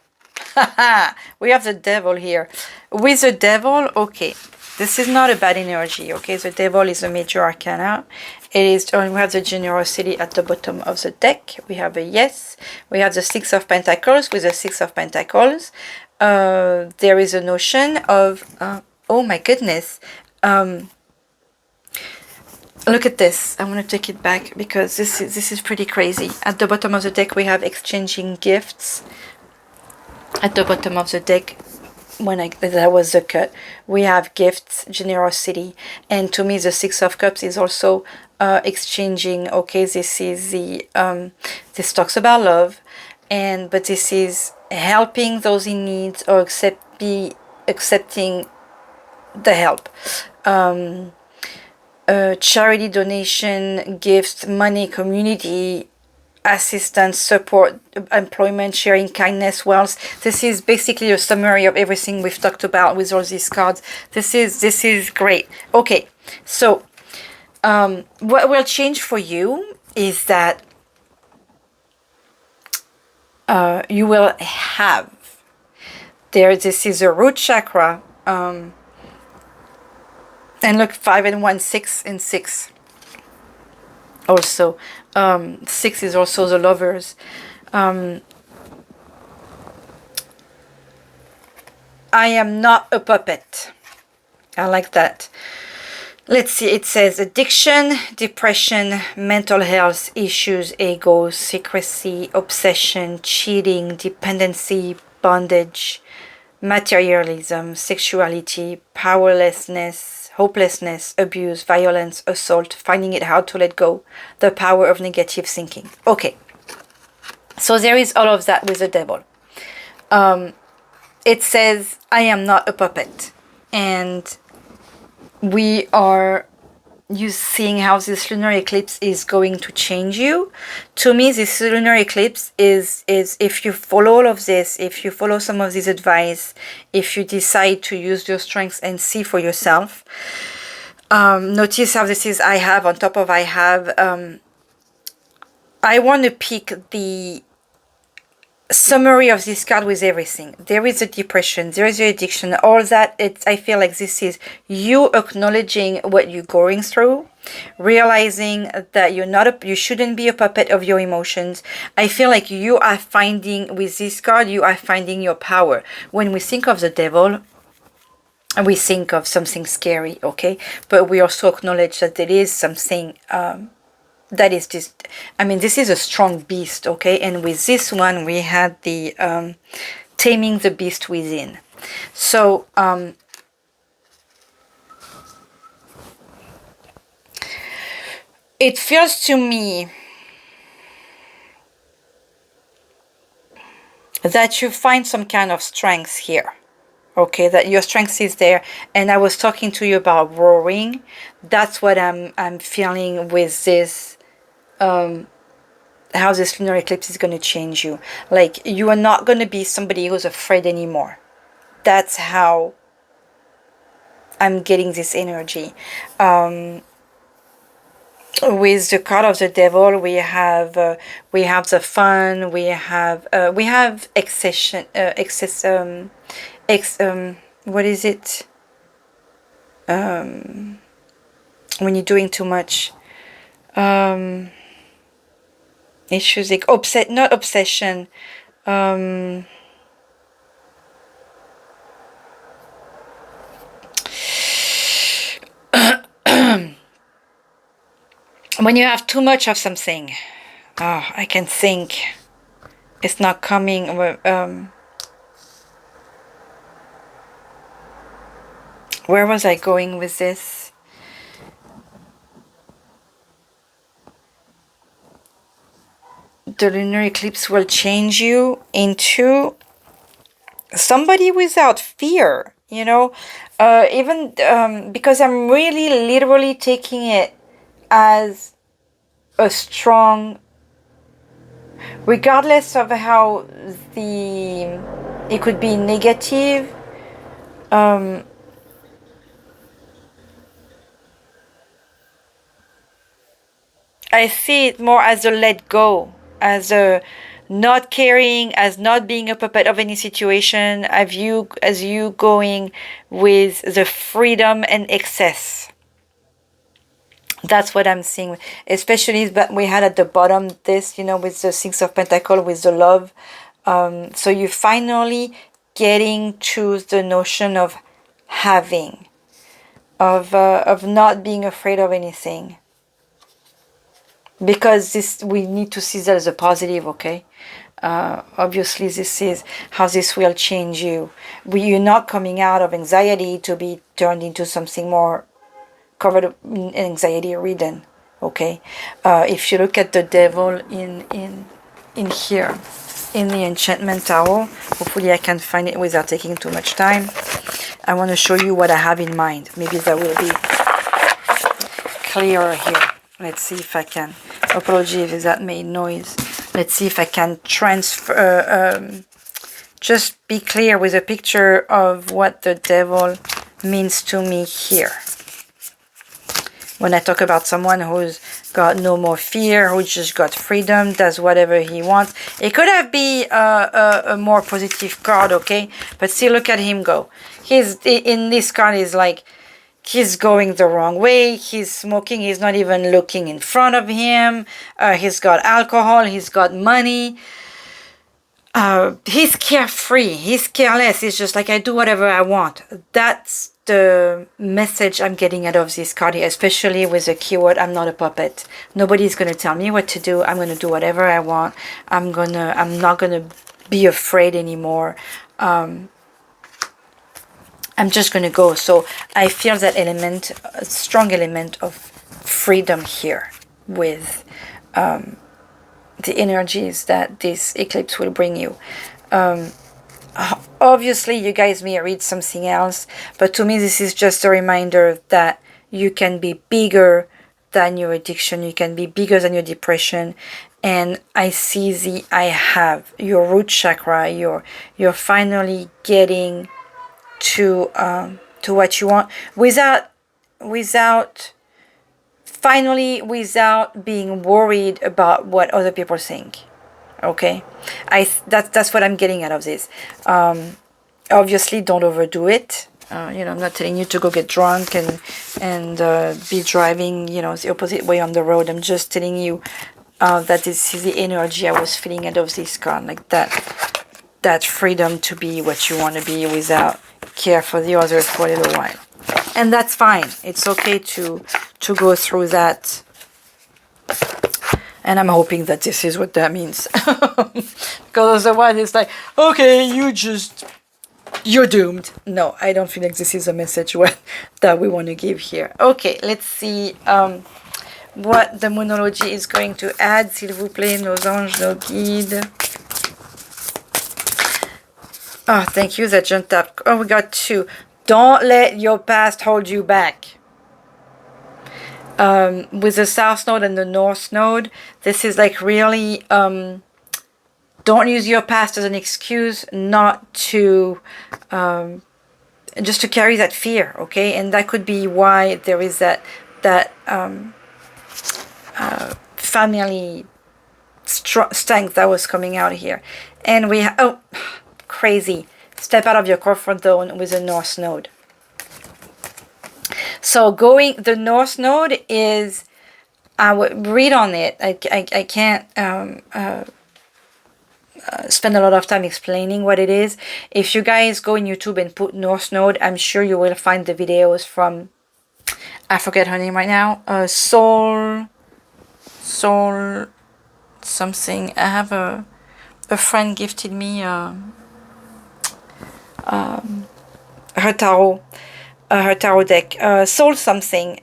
We have the devil here. With the devil, okay. This is not a bad energy, okay? The devil is a major arcana. It is, we have the generosity at the bottom of the deck. We have a yes. We have the 6 of Pentacles with the 6 of Pentacles. There is a notion of, oh my goodness. Look at this. I want to take it back because this is pretty crazy. At the bottom of the deck, we have exchanging gifts. At the bottom of the deck, that was the cut, we have gifts, generosity, and to me the 6 of Cups is also exchanging. Okay, this is the this talks about love, but this is helping those in need or accepting the help. Charity, donation, gifts, money, community, assistance, support, employment, sharing, kindness, wealth. This is basically a summary of everything we've talked about with all these cards. This is great. Okay, so what will change for you is that you will have this is a root chakra, and look, 5 and 1, 6 and 6 also. 6 is also the lovers. I am not a puppet. I like that. Let's see, it says addiction, depression, mental health issues, ego, secrecy, obsession, cheating, dependency, bondage, materialism, sexuality, powerlessness, hopelessness, abuse, violence, assault, finding it hard to let go, the power of negative thinking. Okay, so there is all of that with the devil. It says, I am not a puppet. And we are seeing how this lunar eclipse is going to change you. To me, this lunar eclipse is if you follow all of this, if you follow some of this advice, if you decide to use your strengths and see for yourself. Notice how this is I have on top of I have. I want to pick the summary of this card with everything. There is a depression, there is the addiction, all that. I feel like this is you acknowledging what you're going through, realizing that you shouldn't be a puppet of your emotions. I feel like you are finding, with this card, you are finding your power. When we think of the devil, we think of something scary, okay? But we also acknowledge that there is something that is just, I mean, this is a strong beast, okay? And with this one, we had the taming the beast within. So, it feels to me that you find some kind of strength here. Okay, that your strength is there. And I was talking to you about roaring. That's what I'm feeling with this, how this lunar eclipse is going to change you. Like, you are not going to be somebody who's afraid anymore. That's how I'm getting this energy. With the card of the devil, we have the fun, we have excession, what is it? When you're doing too much, issues like not obsession. When you have too much of something, I can think it's not coming. Where was I going with this? The lunar eclipse will change you into somebody without fear, you know, even because I'm really literally taking it as a strong, regardless of how it could be negative, I see it more as a let go, as a not caring, as not being a puppet of any situation, as you going with the freedom and excess. That's what I'm seeing, especially but we had at the bottom this, you know, with the Six of Pentacles, with the love. So you finally getting to the notion of having, of not being afraid of anything. Because this, we need to see that as a positive, okay? Obviously, this is how this will change you. You're not coming out of anxiety to be turned into something more covered in anxiety ridden, okay? If you look at the devil in here, in the enchantment tower, hopefully I can find it without taking too much time. I want to show you what I have in mind. Maybe that will be clearer here. Let's see if I can. Apology if that made noise. Let's see if I can transfer, just be clear with a picture of what the devil means to me here. When I talk about someone who's got no more fear, who just got freedom, does whatever he wants. It could have been a more positive card, okay? But see, look at him go. He's in this card is like, he's going the wrong way. He's smoking. He's not even looking in front of him. He's got alcohol. He's got money. He's carefree. He's careless. He's just like, I do whatever I want. That's the message I'm getting out of this card here, especially with the keyword, I'm not a puppet. Nobody's going to tell me what to do. I'm going to do whatever I want. I'm not going to be afraid anymore. I'm just going to go. So I feel that element, a strong element of freedom here with the energies that this eclipse will bring you. Obviously, you guys may read something else, but to me, this is just a reminder that you can be bigger than your addiction. You can be bigger than your depression. And I see I have your root chakra. You're finally getting to what you want without being worried about what other people think. Okay, that's what I'm getting out of this. Obviously, don't overdo it. You know, I'm not telling you to go get drunk and be driving, you know, the opposite way on the road. I'm just telling you that this is the energy I was feeling out of this card, like that freedom to be what you want to be without care for the others for a little while. And that's fine. It's okay to go through that. And I'm hoping that this is what that means. Because otherwise it's like, okay, you're doomed. No, I don't feel like this is a message that we want to give here. Okay, let's see what the Moonology is going to add. S'il vous plaît, nos anges, nos guides. Oh, thank you, that jumped up. Oh, we got 2. Don't let your past hold you back. With the South Node and the North Node, this is like really, don't use your past as an excuse not to, just to carry that fear, okay? And that could be why there is that family strength that was coming out here. And we oh, crazy. Step out of your comfort zone with the North Node. So the North Node is, I would read on it. I can't spend a lot of time explaining what it is. If you guys go on YouTube and put North Node, I'm sure you will find the videos from, I forget her name right now, Soul something. I have a friend gifted me her tarot deck, Soul something,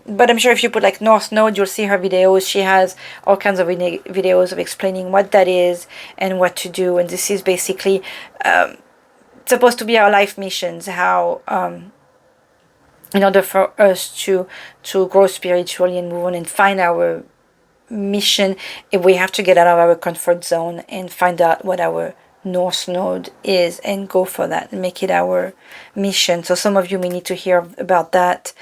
but I'm sure if you put like North Node, you'll see her videos. She has all kinds of videos of explaining what that is and what to do. And this is basically supposed to be our life missions, how in order for us to grow spiritually and move on and find our mission, if we have to get out of our comfort zone and find out what our North Node is and go for that and make it our mission. So some of you may need to hear about that.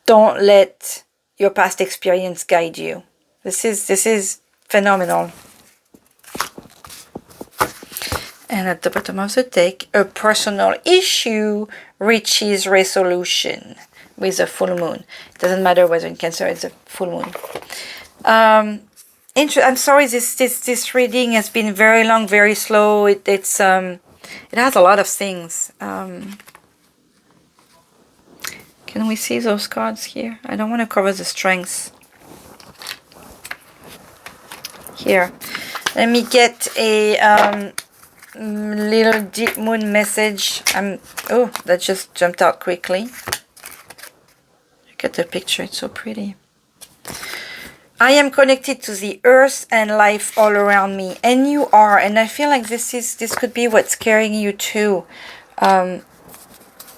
Don't let your past experience guide you. This is phenomenal. And at the bottom of the deck, a personal issue reaches resolution with a full moon. It doesn't matter whether in Cancer it's a full moon. I'm sorry, this reading has been very long, very slow. It has a lot of things. Can we see those cards here? I don't want to cover the strengths. Here, let me get a little deep moon message. Oh, that just jumped out quickly. Look at the picture, it's so pretty. I am connected to the earth and life all around me, and you are. And I feel like this could be what's carrying you too.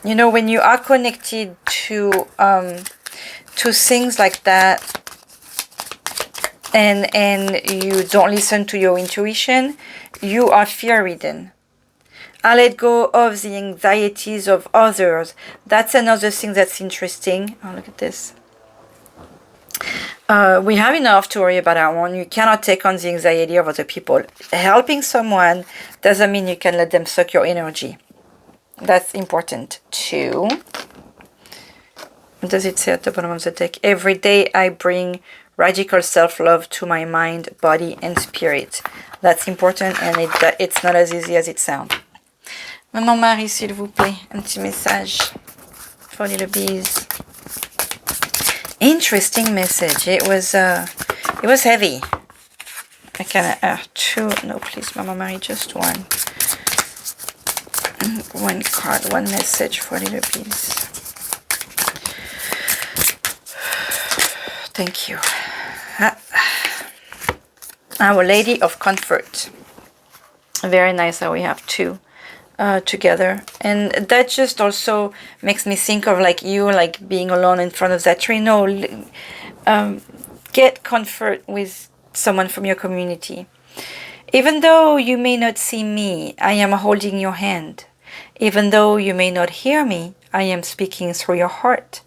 You know, when you are connected to things like that, and you don't listen to your intuition, you are fear-ridden. I let go of the anxieties of others. That's another thing that's interesting. Oh, look at this. We have enough to worry about our own. You cannot take on the anxiety of other people. Helping someone doesn't mean you can let them suck your energy. That's important too. What does it say at the bottom of the deck? Every day I bring radical self-love to my mind, body, and spirit. That's important, and it's not as easy as it sounds. Maman Marie, s'il vous plaît, un petit message for little bees. Interesting message. It was heavy. I can two. No, please, Mama Marie, just one. One card, one message for little bees. Thank you. Our Lady of Comfort. Very nice how we have two together, and that just also makes me think of like you, like being alone in front of that tree. No, get comfort with someone from your community. Even though you may not see me, I am holding your hand. Even though you may not hear me, I am speaking through your heart.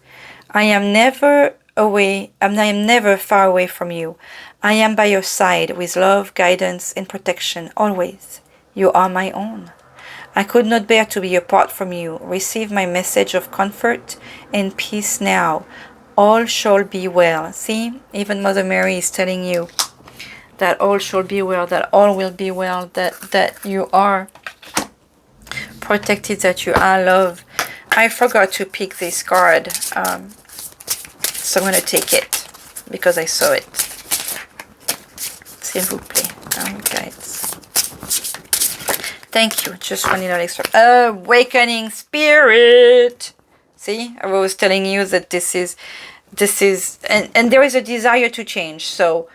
I am never far away from you. I am by your side with love, guidance, and protection always. You are my own. I could not bear to be apart from you. Receive my message of comfort and peace now. All shall be well. See, even Mother Mary is telling you that all shall be well, that all will be well, that you are protected, that you are loved. I forgot to pick this card, so I'm going to take it because I saw it. S'il vous plaît, guys. Thank you. Just one little extra. Awakening Spirit. See, I was telling you that this is, and there is a desire to change. So,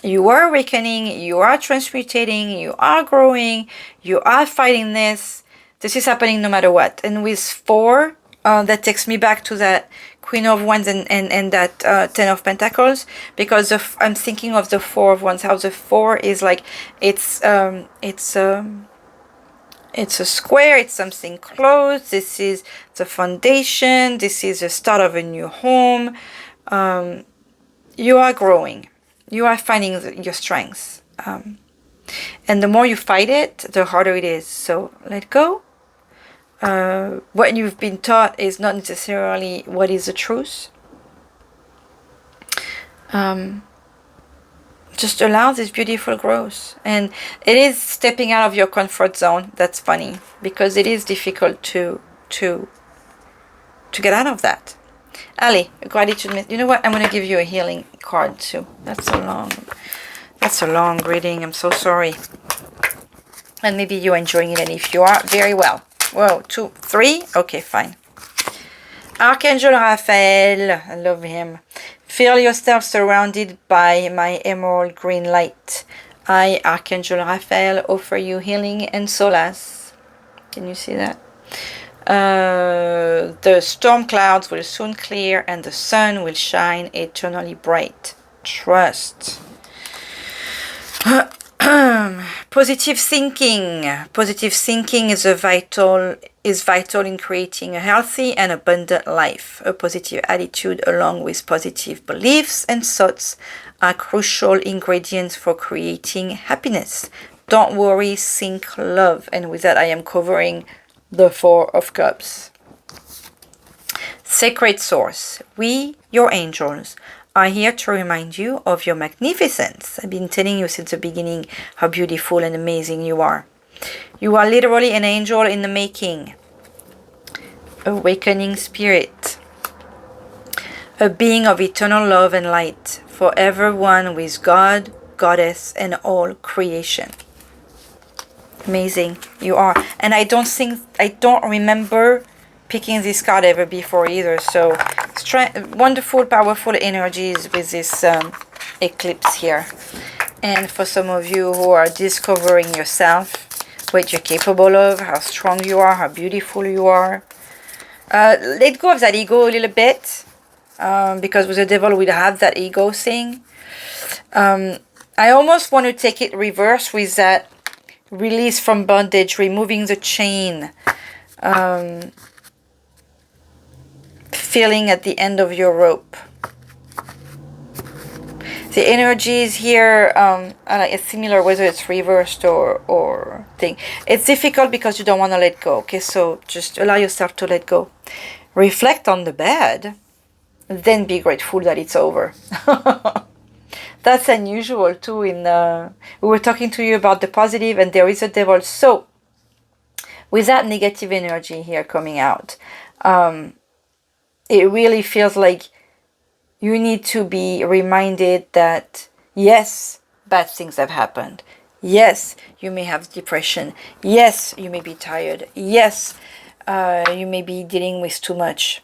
you are awakening, you are transmutating, you are growing, you are fighting this. This is happening no matter what. And with 4, that takes me back to that Queen of Wands and that 10 of Pentacles, because I'm thinking of the 4 of Wands. How the 4 is like, it's a square, it's something closed. This is the foundation. This is the start of a new home. You are growing. You are finding your strengths. And the more you fight it, the harder it is. So let go. What you've been taught is not necessarily what is the truth. Just allow this beautiful growth. And it is stepping out of your comfort zone. That's funny, because it is difficult to get out of that. Ali, gratitude. You know what? I'm going to give you a healing card too. That's a long reading. I'm so sorry. And maybe you're enjoying it, and if you are, very well. Whoa, 2, 3. Okay, fine. Archangel Raphael, I love him. Feel yourself surrounded by my emerald green light. I, Archangel Raphael, offer you healing and solace. Can you see that? The storm clouds will soon clear and the sun will shine eternally bright. Trust. Positive thinking. Positive thinking is vital in creating a healthy and abundant life. A positive attitude along with positive beliefs and thoughts are crucial ingredients for creating happiness. Don't worry, think love. And with that I am covering the 4 of Cups. Sacred Source. We, your angels, are here to remind you of your magnificence. I've been telling you since the beginning how beautiful and amazing you are. You are literally an angel in the making. Awakening spirit. A being of eternal love and light, forever one with God, Goddess, and all creation. Amazing you are. And I don't remember picking this card ever before either. So wonderful, powerful energies with this eclipse here. And for some of you who are discovering yourself, what you're capable of, how strong you are, how beautiful you are, let go of that ego a little bit, because with the devil we'll have that ego thing. I almost want to take it reverse with that release from bondage, removing the chain, feeling at the end of your rope. The energies here it's similar whether it's reversed or thing. It's difficult because you don't want to let go. Okay, so just allow yourself to let go. Reflect on the bad, then be grateful that it's over. That's unusual too. We were talking to you about the positive, and there is a devil. So with that negative energy here coming out, it really feels like you need to be reminded that yes, bad things have happened. Yes, you may have depression. Yes, you may be tired. Yes, you may be dealing with too much.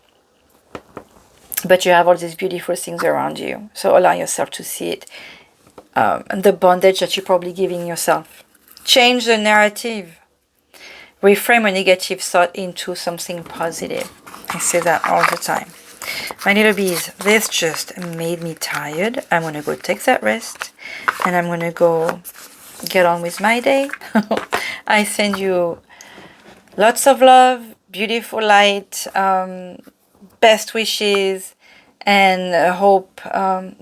But you have all these beautiful things around you. So allow yourself to see it. And the bondage that you're probably giving yourself. Change the narrative. Reframe a negative thought into something positive. I say that all the time. My little bees, this just made me tired. I'm going to go take that rest. And I'm going to go get on with my day. I send you lots of love, beautiful light, best wishes, and I hope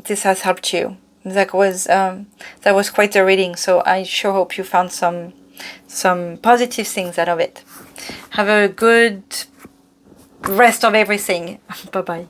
this has helped you. That was quite a reading, so I sure hope you found some positive things out of it. Have a good rest of everything. Bye bye.